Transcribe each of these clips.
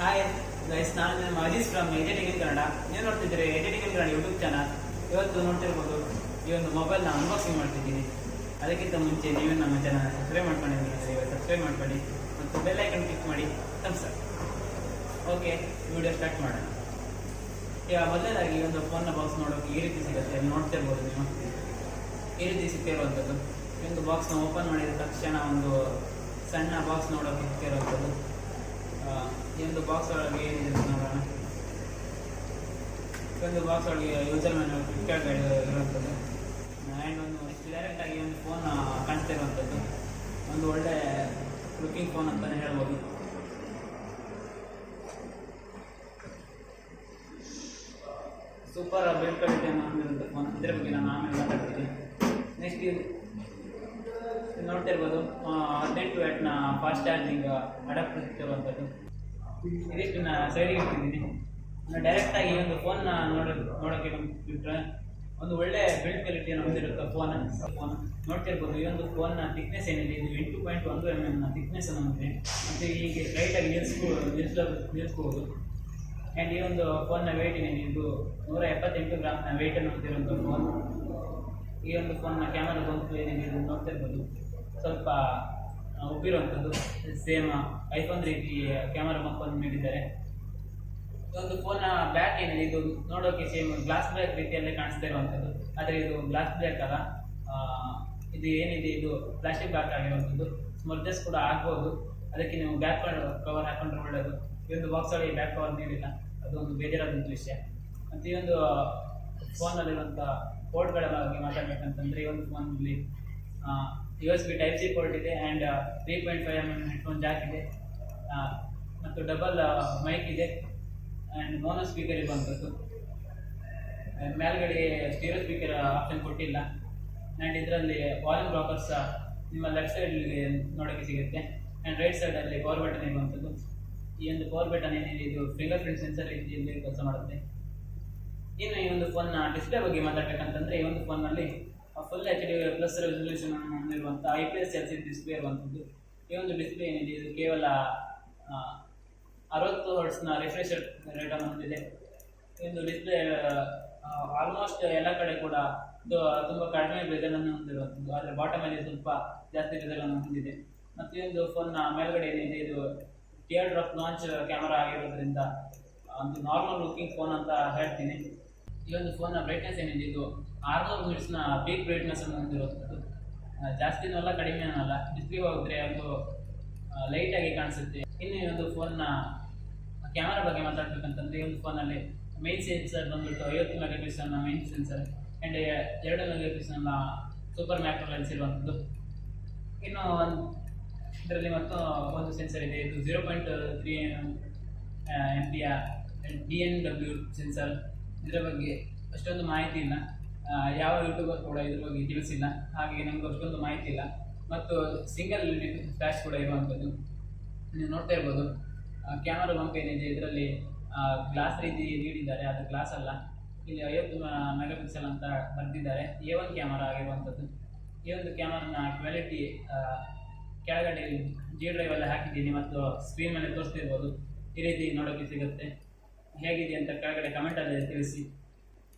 Hi guys, ನಾನು ನಿಮ್ಮ ಅಜೀಸ್ from editing ಇನ್ ಕನ್ನಡ. ನೀವು ನೋಡ್ತಿದ್ದೀರಿ ಎಡಿಟಿಂಗ್ ಇನ್ ಕನ್ನಡ ಯೂಟ್ಯೂಬ್ ಚಾನಲ್. ಇವತ್ತು ನೋಡ್ತಿರ್ಬೋದು, ಈ ಒಂದು ಮೊಬೈಲ್ನ ಅನ್ಬಾಕ್ಸಿಂಗ್ ಮಾಡ್ತಿದ್ದೀನಿ. ಅದಕ್ಕಿಂತ ಮುಂಚೆ ನೀವು ನಮ್ಮ ಚಾನಲ್ ಸಬ್ಸ್ಕ್ರೈಬ್ ಮಾಡ್ಕೊಂಡಿದ್ದೀರಿ, ಸಬ್ಸ್ಕ್ರೈಬ್ ಮಾಡ್ಕೊಳ್ಳಿ ಮತ್ತು ಬೆಲ್ ಐಕನ್ ಕ್ಲಿಕ್ ಮಾಡಿ thumbs up. Okay, video start ಮಾಡೋಣ. ಈಗ ಮೊದಲನೇದಾಗಿ ಈ ಒಂದು ಫೋನ್ನ ಬಾಕ್ಸ್ ನೋಡೋಕೆ ಈ ರೀತಿ ಸಿಗುತ್ತೆ. ನೋಡ್ತಿರ್ಬೋದು ನೀವು, ಈ ರೀತಿ ಸಿಕ್ಕಿರುವಂಥದ್ದು. ಈ ಒಂದು ಬಾಕ್ಸ್ನ ಓಪನ್ ಮಾಡಿದ ತಕ್ಷಣ ಒಂದು ಸಣ್ಣ ಬಾಕ್ಸ್ ನೋಡೋಕೆ ಸಿಕ್ಕಿರುವಂಥದ್ದು. ಈ ಒಂದು ಬಾಕ್ಸ್ ಒಳಗೆ ಏನಿದೆ ಅಂತ ನೋಡೋಣ. ಈ ಒಂದು ಬಾಕ್ಸ್ ಒಳಗೆ ಯೂಸರ್ ಮ್ಯಾನ್ಯಲ್ ಫ್ಲಿಪ್ಕಾರ್ಟ್ ಗೈಡ್ ಇರುವಂಥದ್ದು ಆ್ಯಂಡ್ ಒಂದು ಡೈರೆಕ್ಟಾಗಿ ಒಂದು ಫೋನ್ ಕಾಣಿಸ್ತಾ ಇರುವಂಥದ್ದು. ಒಂದು ಒಳ್ಳೆ ಲುಕಿಂಗ್ ಫೋನ್ ಅಂತಲೇ ಹೇಳ್ಬೋದು. ಸೂಪರ್ ಬಿಲ್ಡ್ ಕ್ವಾಲಿಟಿಯನ್ನು ಹೊಂದಿರುವಂಥ ಫೋನ್. ಇದರ ಬಗ್ಗೆ ನಾನು ಆಮೇಲೆ ಮಾತಾಡ್ತೀನಿ. ನೆಕ್ಸ್ಟ್ ಇದು ನೋಡ್ತಿರ್ಬೋದು, 18 ವ್ಯಾಟ್ನ ಫಾಸ್ಟ್ ಚಾರ್ಜಿಂಗ್ ಅಡಾಪ್ಟರ್ ಇರುವಂಥದ್ದು. ಇದಿಷ್ಟು ಸೈಡಿಗೆ ಇಟ್ಟಿದ್ದೀನಿ. ಡೈರೆಕ್ಟಾಗಿ ಈ ಒಂದು ಫೋನ್ನ ನೋಡೋಕ್ಕೆ ಬಿಟ್ಟರೆ ಒಂದು ಒಳ್ಳೆ ಬಿಲ್ಡ್ ಕ್ವಾಲಿಟಿಯನ್ನು ಹೊಂದಿರುತ್ತೆ ಫೋನ್ ನೋಡ್ತಿರ್ಬೋದು. ಈ ಒಂದು ಫೋನ್ನ ಥಿಕ್ನೆಸ್ ಏನಿದೆ, ಇದು 8.1 mm ಥಿಕ್ನೆಸ್ ಅನ್ನು ಹೊಂದಿದೆ ಮತ್ತು ಹೀಗೆ ಸ್ಟ್ರೈಟಾಗಿ ನಿಲ್ಲಿಸ್ಬೋದು. ಆ್ಯಂಡ್ ಈ ಒಂದು ಫೋನ್ನ ವೆಯ್ಟ್ ಏನಿದೆ, ಇದು 178 ಗ್ರಾಮ್ನ ವೆಯ್ಟನ್ನು ಹೊಂದಿರುವಂಥ ಫೋನ್. ಈ ಒಂದು ಫೋನ್ನ ಕ್ಯಾಮರಾ ಬಂತು ಏನಿದೆ, ಇದು ನೋಡ್ತಿರ್ಬೋದು, ಸ್ವಲ್ಪ ಉಬ್ಬಿರುವಂಥದ್ದು. ಸೇಮ್ ಐಫೋನ್ ರೀತಿ ಕ್ಯಾಮರಾ ಬಂಪನ್ನು ನೀಡಿದ್ದಾರೆ. ಈ ಒಂದು ಫೋನ್ನ ಬ್ಯಾಕ್ ಏನಿದೆ, ಇದು ನೋಡೋಕೆ ಸೇಮ್ ಗ್ಲಾಸ್ ಬ್ಯಾಕ್ ರೀತಿಯಲ್ಲೇ ಕಾಣಿಸ್ತಾ ಇರುವಂಥದ್ದು. ಆದರೆ ಇದು ಗ್ಲಾಸ್ ಬ್ಯಾಕ್ ಅಲ್ಲ, ಇದು ಏನಿದೆ ಇದು ಪ್ಲಾಸ್ಟಿಕ್ ಬ್ಯಾಕ್ ಆಗಿರುವಂಥದ್ದು. ಸ್ಮರ್ಜಸ್ ಕೂಡ ಆಗ್ಬೋದು, ಅದಕ್ಕೆ ನೀವು ಬ್ಯಾಕ್ ಕವರ್ ಹಾಕೊಂಡ್ರೆ ಒಳ್ಳೆಯದು. ಈ ಒಂದು ಬಾಕ್ಸ್ ಒಳಗೆ ಬ್ಯಾಕ್ ಕವರ್ ನೀಡಿಲ್ಲ, ಅದು ಒಂದು ಬೇಜಾರಾದಂಥ ವಿಷಯ. ಮತ್ತು ಈ ಒಂದು ಫೋನಲ್ಲಿರುವಂಥ ಪೋರ್ಟ್ಗಳ ಬಗ್ಗೆ ಮಾತಾಡಬೇಕಂತಂದರೆ, ಈ ಒಂದು ಫೋನಲ್ಲಿ USB Type-C ಪೋರ್ಟ್ ಇದೆ ಆ್ಯಂಡ್ 3.5 mm ಹೆಡ್ಫೋನ್ ಜಾಕ್ ಇದೆ ಮತ್ತು ಡಬಲ್ ಮೈಕ್ ಇದೆ ಆ್ಯಂಡ್ ಮೋನೋ ಸ್ಪೀಕರ್ ಇರುವಂಥದ್ದು. ಮೇಲ್ಗಡೆ ಸ್ಟೀರಿಯೋ ಸ್ಪೀಕರ್ ಆಪ್ಷನ್ ಕೊಟ್ಟಿಲ್ಲ. ಆ್ಯಂಡ್ ಇದರಲ್ಲಿ ವಾಲ್ಯೂಮ್ ರಾಕರ್ಸ್ ನಿಮ್ಮ ಲೆಫ್ಟ್ ಸೈಡಲ್ಲಿ ನೋಡೋಕ್ಕೆ ಸಿಗುತ್ತೆ ಆ್ಯಂಡ್ ರೈಟ್ ಸೈಡಲ್ಲಿ ಪವರ್ ಬಟನ್ ಇರುವಂಥದ್ದು. ಈ ಒಂದು ಪವರ್ ಬಟನ್ ಏನಿದೆ, ಇದು ಫಿಂಗರ್ ಪ್ರಿಂಟ್ ಸೆನ್ಸರ್ ರೀತಿಯಲ್ಲಿ ಕೆಲಸ ಮಾಡುತ್ತೆ. ಇನ್ನು ಈ ಒಂದು ಫೋನ್ನ ಡಿಸ್ಪ್ಲೇ ಬಗ್ಗೆ ಮಾತಾಡಬೇಕಂತಂದರೆ, ಈ ಒಂದು ಫೋನ್ನಲ್ಲಿ ಫುಲ್ HD ಪ್ಲಸ್ ರೆಸಲ್ಯೂಷನ್ ಹೊಂದಿರುವಂಥ IPS LCD ಡಿಸ್ಪ್ಲೇ ಇರುವಂಥದ್ದು. ಈ ಒಂದು ಡಿಸ್ಪ್ಲೇ ಏನಿದೆ, ಇದು ಕೇವಲ 60 ಹರ್ಟ್ಸ್ನ ರಿಫ್ರೆಶ್ ರೇಟನ್ನು ಹೊಂದಿದೆ. ಈ ಒಂದು ಡಿಸ್ಪ್ಲೇ ಆಲ್ಮೋಸ್ಟ್ ಎಲ್ಲ ಕಡೆ ಕೂಡ ತುಂಬ ಕಡಿಮೆ ಬೆದರನ್ನು ಹೊಂದಿರುವಂಥದ್ದು, ಆದರೆ ಬಾಟಮಲ್ಲಿ ಸ್ವಲ್ಪ ಜಾಸ್ತಿ ಬೆದರನ್ನು ಹೊಂದಿದೆ. ಮತ್ತು ಈ ಒಂದು ಫೋನ್ನ ಮೇಲ್ಗಡೆ ಏನಿದೆ, ಇದು ಟಿಯರ್ ಡ್ರಾಪ್ ಲಾಂಚ್ ಕ್ಯಾಮರಾ ಆಗಿರೋದ್ರಿಂದ ಒಂದು ನಾರ್ಮಲ್ ಲುಕಿಂಗ್ ಫೋನ್ ಅಂತ ಹೇಳ್ತೀನಿ. ಈ ಒಂದು ಫೋನ್ನ ಬ್ರೈಟ್ನೆಸ್ ಏನಿದೆ, ಇದು 600 ನಿಟ್ಸ್ನ ಪೀಕ್ ಬ್ರೈಟ್ನೆಸ್ ಅನ್ನು ಹೊಂದಿರುವಂಥದ್ದು. ಜಾಸ್ತಿನೂ ಅಲ್ಲ, ಕಡಿಮೆನೂ ಅಲ್ಲ. ಡಿಸ್ಪ್ಲೇ ಹೋಗಿದ್ರೆ ಅದು ಲೈಟಾಗಿ ಕಾಣಿಸುತ್ತೆ. ಇನ್ನು ಈ ಒಂದು ಫೋನ್ನ ಕ್ಯಾಮರಾ ಬಗ್ಗೆ ಮಾತಾಡಬೇಕಂತಂದರೆ, ಈ ಒಂದು ಫೋನಲ್ಲಿ ಮೈನ್ ಸೆನ್ಸರ್ ಬಂದ್ಬಿಟ್ಟು 50 ಮೆಗಾಪಿಕ್ಸೆಲ್ನ ಮೈನ್ ಸೆನ್ಸರ್ ಆ್ಯಂಡ್ 2 ಮೆಗಾಪಿಕ್ಸೆಲ್ನ ಸೂಪರ್ ಮ್ಯಾಕ್ರೋ ಲೆನ್ಸ್ ಇರುವಂಥದ್ದು. ಇನ್ನು ಇದರಲ್ಲಿ ಮತ್ತು ಒಂದು ಸೆನ್ಸರ್ ಇದೆ, ಇದು 0.3 MP DNW ಸೆನ್ಸರ್. ಇದರ ಬಗ್ಗೆ ಅಷ್ಟೊಂದು ಮಾಹಿತಿ ಇಲ್ಲ, ಯಾವ ಯೂಟ್ಯೂಬರ್ ಕೂಡ ಇದ್ರ ಬಗ್ಗೆ ತಿಳಿಸಿಲ್ಲ, ಹಾಗೆ ನಮಗೂ ಅಷ್ಟೊಂದು ಮಾಹಿತಿ ಇಲ್ಲ. ಮತ್ತು ಸಿಂಗಲ್ ಫ್ಲ್ಯಾಶ್ ಕೂಡ ಇರುವಂಥದ್ದು. ನೀವು ನೋಡ್ತಾ ಇರ್ಬೋದು, ಕ್ಯಾಮರಾ ಬಂಪ್ ಏನಿದೆ, ಇದರಲ್ಲಿ ಗ್ಲಾಸ್ ರೀತಿ ನೀಡಿದ್ದಾರೆ, ಅದು ಗ್ಲಾಸ್ ಅಲ್ಲ. ಇಲ್ಲಿ 50 ಮೆಗಾಪಿಕ್ಸೆಲ್ ಅಂತ ಬರೆದಿದ್ದಾರೆ. A1 ಕ್ಯಾಮರಾ ಆಗಿರುವಂಥದ್ದು. ಈ ಒಂದು ಕ್ಯಾಮರಾನ ಕ್ವಾಲಿಟಿ ಕೆಳಗಡೆ G ಡ್ರೈವಲ್ಲಿ ಹಾಕಿದ್ದೀನಿ ಮತ್ತು ಸ್ಕ್ರೀನ್ ಮೇಲೆ ತೋರಿಸ್ತಿರ್ಬೋದು. ಈ ರೀತಿ ನೋಡೋಕ್ಕೆ ಸಿಗುತ್ತೆ. ಹೇಗಿದೆ ಅಂತ ಕೆಳಗಡೆ ಕಮೆಂಟಲ್ಲಿ ತಿಳಿಸಿ.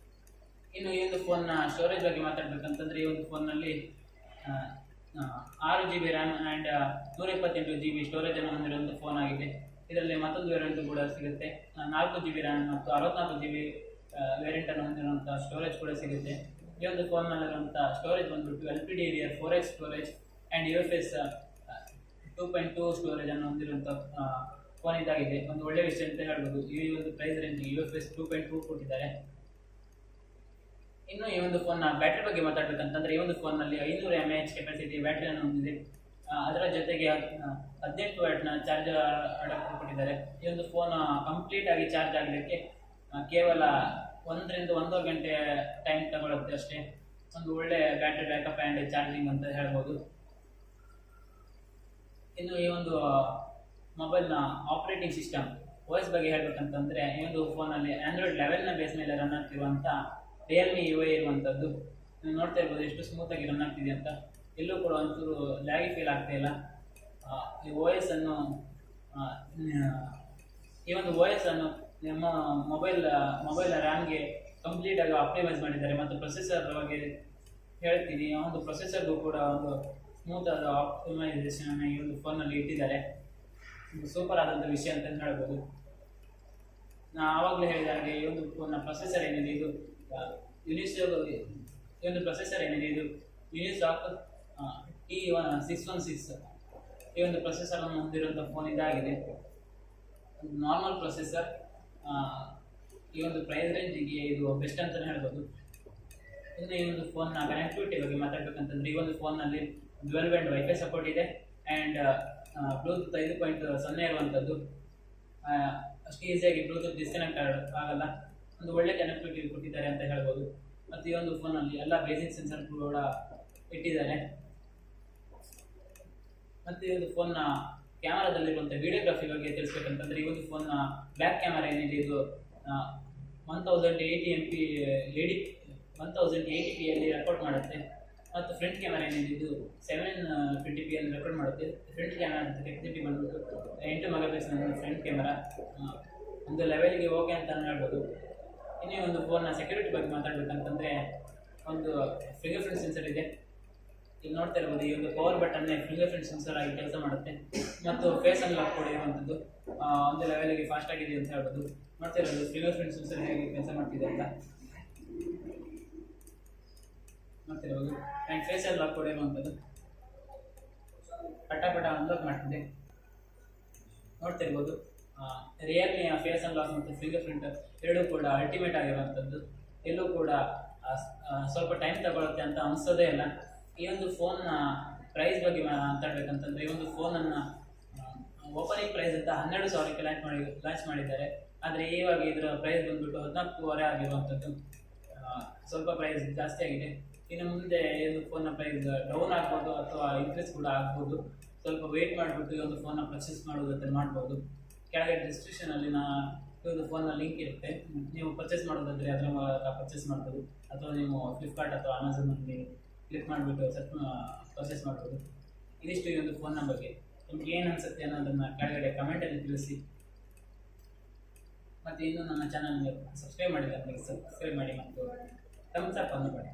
ಇನ್ನು ಈ ಒಂದು ಫೋನ್ನ ಸ್ಟೋರೇಜ್ ಬಗ್ಗೆ ಮಾತಾಡಬೇಕಂತಂದರೆ, ಈ ಒಂದು ಫೋನ್ನಲ್ಲಿ 6 GB ರ್ಯಾಮ್ ಆ್ಯಂಡ್ 128 GB ಸ್ಟೋರೇಜನ್ನು ಹೊಂದಿರುವಂಥ ಫೋನ್ ಆಗಿದೆ. ಇದರಲ್ಲಿ ಮತ್ತೊಂದು ವೇರಿಯಂಟು ಕೂಡ ಸಿಗುತ್ತೆ, 4 GB ರ್ಯಾಮ್ ಮತ್ತು 64 GB ವೇರಿಯಂಟನ್ನು ಹೊಂದಿರುವಂಥ ಸ್ಟೋರೇಜ್ ಕೂಡ ಸಿಗುತ್ತೆ. ಈ ಒಂದು ಫೋನ್ನಲ್ಲಿರುವಂಥ ಸ್ಟೋರೇಜ್ ಬಂದುಬಿಟ್ಟು LPDDR 4X storage and UFS 2.2 ಸ್ಟೋರೇಜನ್ನು ಹೊಂದಿರುವಂಥ ಫೋನ್ ಇದಾಗಿದೆ. ಒಂದು ಒಳ್ಳೆಯ ವಿಷಯ ಅಂತ ಹೇಳ್ಬೋದು. ಈ ಒಂದು ಪ್ರೈಸ್ ರೇಂಜಿಗೆ UFS 2.2 ಕೊಟ್ಟಿದ್ದಾರೆ. ಇನ್ನು ಈ ಒಂದು ಫೋನ್ನ ಬ್ಯಾಟ್ರಿ ಬಗ್ಗೆ ಮಾತಾಡಬೇಕಂತಂದರೆ, ಈ ಒಂದು ಫೋನ್ನಲ್ಲಿ 500 mAh ಕೆಪಾಸಿಟಿ ಬ್ಯಾಟ್ರಿಯನ್ನು ಹೊಂದಿದೆ. ಅದರ ಜೊತೆಗೆ 18 ವ್ಯಾಟ್ನ ಚಾರ್ಜರ್ ಅಡಾಪ್ಟರ್ ಕೊಟ್ಟಿದ್ದಾರೆ. ಈ ಒಂದು ಫೋನ್ ಕಂಪ್ಲೀಟ್ ಆಗಿ ಚಾರ್ಜ್ ಆಗಲಿಕ್ಕೆ ಕೇವಲ 1 ರಿಂದ 1.5 ಗಂಟೆ ಟೈಮ್ ತಗೊಳ್ಳುತ್ತೆ ಅಷ್ಟೇ. ಒಂದು ಒಳ್ಳೆ ಬ್ಯಾಟ್ರಿ ಬ್ಯಾಕಪ್ ಆ್ಯಂಡ್ ಚಾರ್ಜಿಂಗ್ ಅಂತ ಹೇಳ್ಬೋದು. ಇನ್ನು ಈ ಒಂದು ಮೊಬೈಲ್ನ ಆಪರೇಟಿಂಗ್ ಸಿಸ್ಟಮ್ OS ಬಗ್ಗೆ ಹೇಳಬೇಕಂತಂದರೆ, ಈ ಒಂದು ಫೋನಲ್ಲಿ Android 11ನ ಬೇಸ್ ಮೇಲೆ ರನ್ ಆಗ್ತಿರುವಂಥ realme UI ಇರುವಂಥದ್ದು. ನೀವು ನೋಡ್ತಾ ಇರ್ಬೋದು ಎಷ್ಟು ಸ್ಮೂತಾಗಿ ರನ್ ಆಗ್ತಿದೆ ಅಂತ. ಎಲ್ಲೂ ಕೂಡ ಒಂಚೂರು ಲ್ಯಾಗಿ ಫೀಲ್ ಆಗ್ತಾ ಇಲ್ಲ. ಈ OS ಅನ್ನು ಈ ಒಂದು ಓ ಎಸ್ ಅನ್ನು ನಮ್ಮ ಮೊಬೈಲ್ ರ್ಯಾಮ್ಗೆ ಕಂಪ್ಲೀಟ್ ಆಗಿ ಆಪ್ಟಿಮೈಸ್ ಮಾಡಿದ್ದಾರೆ. ಮತ್ತು ಪ್ರೊಸೆಸರ್ ಬಗ್ಗೆ ಹೇಳ್ತೀನಿ, ಆ ಒಂದು ಪ್ರೊಸೆಸರ್ಗೂ ಕೂಡ ಒಂದು ಸ್ಮೂತ್ ಆದ ಆಪ್ಟಿಮೈಸೇಷನ್ ಈ ಒಂದು ಫೋನಲ್ಲಿ ಇಟ್ಟಿದ್ದಾರೆ. ಒಂದು ಸೂಪರ್ ಆದಂಥ ವಿಷಯ ಅಂತ ಹೇಳ್ಬೋದು. ನಾ ಆವಾಗಲೇ ಹೇಳಿದ ಹಾಗೆ ಈ ಒಂದು ಫೋನ್ನ ಪ್ರೊಸೆಸರ್ ಏನಿದೆ ಇದು ಯುನಿಸಾಕ್ T616 ಈ ಒಂದು ಪ್ರೊಸೆಸರನ್ನು ಹೊಂದಿರುವಂಥ ಫೋನ್ ಇದಾಗಿದೆ. ನಾರ್ಮಲ್ ಪ್ರೊಸೆಸರ್, ಈ ಒಂದು ಪ್ರೈಸ್ ರೇಂಜಿಗೆ ಇದು ಬೆಸ್ಟ್ ಅಂತಲೇ ಹೇಳ್ಬೋದು. ಇನ್ನು ಈ ಒಂದು ಫೋನ್ನ ಕನೆಕ್ಟಿವಿಟಿ ಬಗ್ಗೆ ಮಾತಾಡ್ಬೇಕಂತಂದ್ರೆ, ಈ ಒಂದು ಫೋನ್ನಲ್ಲಿ ಡ್ಯುಯಲ್ ಬ್ಯಾಂಡ್ ವೈಫೈ ಸಪೋರ್ಟ್ ಇದೆ ಆ್ಯಂಡ್ ಬ್ಲೂಟೂತ್ 5.0 ಇರುವಂಥದ್ದು. ಅಷ್ಟು ಈಸಿಯಾಗಿ ಬ್ಲೂಟೂತ್ ಡಿಸ್ಕನೆಕ್ಟ್ ಆಗಲ್ಲ. ಒಂದು ಒಳ್ಳೆ ಕನೆಕ್ಟಿವಿಟಿ ಕೊಟ್ಟಿದ್ದಾರೆ ಅಂತ ಹೇಳ್ಬೋದು. ಮತ್ತು ಈ ಒಂದು ಫೋನಲ್ಲಿ ಎಲ್ಲ ಬೇಸಿಕ್ ಸೆನ್ಸರ್ ಕೂಡ ಇಟ್ಟಿದ್ದಾರೆ. ಮತ್ತು ಈ ಒಂದು ಫೋನ್ನ ಕ್ಯಾಮರಾದಲ್ಲಿರುವಂಥ ವಿಡಿಯೋಗ್ರಫಿ ಬಗ್ಗೆ ತಿಳಿಸ್ಬೇಕಂತಂದರೆ, ಈ ಒಂದು ಫೋನ್ನ ಬ್ಯಾಕ್ ಕ್ಯಾಮರಾ ಏನಿದೆ ಇದು 1080pಯಲ್ಲಿ ರೆಕಾರ್ಡ್ ಮಾಡುತ್ತೆ. ಮತ್ತು ಫ್ರಂಟ್ ಕ್ಯಾಮರಾ ಏನಿದೆ ಇದು 720pಯಲ್ಲಿ ರೆಕಾರ್ಡ್ ಮಾಡುತ್ತೆ. ಫ್ರಂಟ್ ಕ್ಯಾಮರಾ ಕೆಪಾಸಿಟಿ ಬಂದ್ಬಿಟ್ಟು 8 ಮೆಗಾಪಿಕ್ಸೆಲ್ ಫ್ರಂಟ್ ಕ್ಯಾಮರಾ, ಒಂದು ಲೆವೆಲ್ಗೆ ಓಕೆ ಅಂತ ಹೇಳ್ಬೋದು. ಇನ್ನೇ ಒಂದು ಫೋನ್ನ ಸೆಕ್ಯೂರಿಟಿ ಬಗ್ಗೆ ಮಾತಾಡಬೇಕಂತಂದರೆ, ಒಂದು ಫಿಂಗರ್ ಪ್ರಿಂಟ್ ಸೆನ್ಸರ್ ಇದೆ. ಇಲ್ಲಿ ನೋಡ್ತಾ ಇರ್ಬೋದು, ಈ ಒಂದು ಪವರ್ ಬಟನ್ನೇ ಫಿಂಗರ್ ಪ್ರಿಂಟ್ ಸೆನ್ಸರ್ ಆಗಿ ಕೆಲಸ ಮಾಡುತ್ತೆ. ಮತ್ತು ಫೇಸ್ ಅನ್ಲಾಕ್ ಕೂಡ ಇರುವಂಥದ್ದು ಒಂದು ಲೆವೆಲ್ಗೆ ಫಾಸ್ಟ್ ಆಗಿದೆ ಅಂತ ಹೇಳ್ಬೋದು. ನೋಡ್ತಾ ಇರ್ಬೋದು ಫಿಂಗರ್ ಪ್ರಿಂಟ್ ಸೆನ್ಸರ್ ಹೇಗೆ ಕೆಲಸ ಮಾಡ್ತಿದೆ ಅಂತ ನೋಡ್ತಿರ್ಬೋದು. ಆ್ಯಂಡ್ ಫೇಸ್ ಅನ್ಲಾಕ್ ಕೂಡ ಇರುವಂಥದ್ದು ಪಟ ಅನ್ಲಾಕ್ ಮಾಡ್ತಿದೆ. ನೋಡ್ತಿರ್ಬೋದು ರಿಯಲ್ಮಿ ಫೇಸ್ ಅನ್ಲಾಕ್ ಮತ್ತು ಫಿಂಗರ್ ಪ್ರಿಂಟ್ ಎರಡೂ ಕೂಡ ಅಲ್ಟಿಮೇಟ್ ಆಗಿರುವಂಥದ್ದು. ಎಲ್ಲೂ ಕೂಡ ಸ್ವಲ್ಪ ಟೈಮ್ ತಗೊಳುತ್ತೆ ಅಂತ ಅನಿಸೋದೇ ಇಲ್ಲ. ಈ ಒಂದು ಫೋನ್ನ ಪ್ರೈಸ್ ಬಗ್ಗೆ ಮಾತಾಡ್ಬೇಕಂತಂದರೆ, ಈ ಒಂದು ಫೋನನ್ನು ಓಪನಿಂಗ್ ಪ್ರೈಸ್ ಅಂತ 12,000ಕ್ಕೆ ಲಾಂಚ್ ಮಾಡಿದ್ದಾರೆ. ಆದರೆ ಇವಾಗ ಇದರ ಪ್ರೈಸ್ ಬಂದ್ಬಿಟ್ಟು 14,500 ಆಗಿರುವಂಥದ್ದು. ಸ್ವಲ್ಪ ಪ್ರೈಸ್ ಜಾಸ್ತಿ ಆಗಿದೆ. ಇನ್ನು ಮುಂದೆ ಈ ಒಂದು ಫೋನ್ನ ಪ್ರೈಸ್ ಡೌನ್ ಆಗ್ಬೋದು ಅಥವಾ ಇನ್ಕ್ರೀಸ್ ಕೂಡ ಆಗ್ಬೋದು. ಸ್ವಲ್ಪ ವೆಯ್ಟ್ ಮಾಡಿಬಿಟ್ಟು ಈ ಒಂದು ಫೋನ್ನ ಪರ್ಚೇಸ್ ಮಾಡೋದಂತ ಮಾಡ್ಬೋದು. ಕೆಳಗೆ ಡಿಸ್ಕ್ರಿಪ್ಷನಲ್ಲಿ ಈ ಒಂದು ಫೋನ್ನ ಲಿಂಕ್ ಇರುತ್ತೆ, ನೀವು ಪರ್ಚೇಸ್ ಮಾಡೋದಾದರೆ ಅದರ ಮೂಲಕ ಪರ್ಚೇಸ್ ಮಾಡ್ಬೋದು. ಅಥವಾ ನೀವು ಫ್ಲಿಪ್ಕಾರ್ಟ್ ಅಥವಾ ಅಮೆಝಾನಲ್ಲಿ ಕ್ಲಿಕ್ ಮಾಡಿಬಿಟ್ಟು ಪರ್ಚೇಸ್ ಮಾಡ್ಬೋದು. ಇದಿಷ್ಟು ಈ ಒಂದು ಫೋನ್ನ ಬಗ್ಗೆ. ನಿಮ್ಗೆ ಏನು ಅನಿಸುತ್ತೆ ಅನ್ನೋದನ್ನು ಕೆಳಗಡೆ ಕಮೆಂಟಲ್ಲಿ ತಿಳಿಸಿ. ಮತ್ತು ಇನ್ನೂ ನನ್ನ ಚಾನಲ್ಗೆ ಸಬ್ಸ್ಕ್ರೈಬ್ ಮಾಡಿಲ್ಲ ಅಂದರೆ ಸಬ್ಸ್ಕ್ರೈಬ್ ಮಾಡಿ ಮತ್ತು ಥಮ್ಸ್ ಅಪ್ ಅನ್ನು ಮಾಡಿ.